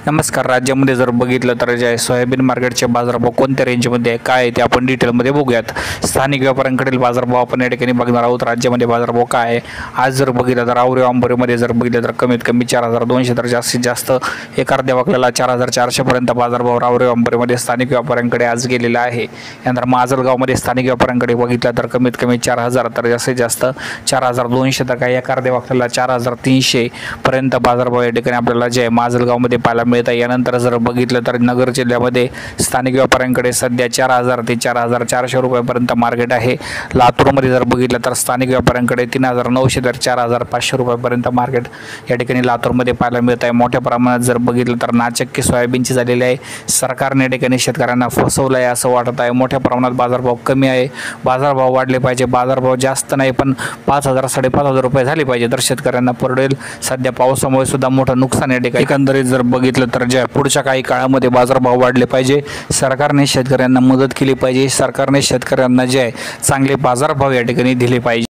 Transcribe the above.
नमस्कार. राज्यामध्ये जर बघितलं तर जे आहे सोयाबीन मार्केटचे बाजारभाव कोणत्या रेंजमध्ये आहे, काय आहे ते आपण डिटेलमध्ये बघूयात. स्थानिक व्यापाऱ्यांकडील बाजारभाव आपण या ठिकाणी बघणार आहोत. राज्यामध्ये बाजारभाव काय आहे आज जर बघितलं तर रावरी अंबोरीमध्ये जर बघितलं तर कमीत कमी 4,200 तर जास्तीत जास्त एक अर्ध्या वाकल्याला 4,400 पर्यंत बाजारभाव रावरी अंबोरीमध्ये स्थानिक व्यापाऱ्यांकडे आज गेलेला आहे. यानंतर माजलगावमध्ये स्थानिक व्यापाऱ्यांकडे बघितलं तर कमीत कमी 4,000 तर जास्तीत जास्त 4,200 तर काही एक अर्ध्या वाकल्याला 4,300 पर्यंत बाजारभाव या ठिकाणी आपल्याला जे आहे माजलगावमध्ये पाहायला मिळत आहे. यानंतर जर बघितलं तर नगर जिल्ह्यामध्ये स्थानिक व्यापाऱ्यांकडे सध्या 4,000 ते 4,400 रुपयापर्यंत मार्केट आहे. लातूरमध्ये जर बघितलं तर स्थानिक व्यापाऱ्यांकडे 3,900 तर 4,500 रुपयापर्यंत मार्केट या ठिकाणी लातूरमध्ये पाहायला मिळत आहे. मोठ्या प्रमाणात जर बघितलं तर नाचक्की सोयाबीनची झालेली आहे. सरकारने या ठिकाणी शेतकऱ्यांना फसवलं आहे असं वाटत आहे. मोठ्या प्रमाणात बाजारभाव कमी आहे. बाजारभाव वाढले पाहिजे. बाजारभाव जास्त नाही पण 5,000 5,500 रुपये झाले पाहिजे तर शेतकऱ्यांना परवडेल. सध्या पावसामुळे सुद्धा मोठं नुकसान या ठिकाणी. एकंदरीत जर बघितलं तर जे पुढच्या काही काळामध्ये बाजारभाव वाढले पाहिजे. सरकारने शेतकऱ्यांना मदत केली पाहिजे. सरकारने शेतकऱ्यांना जे आहे चांगले बाजारभाव या ठिकाणी दिले पाहिजे.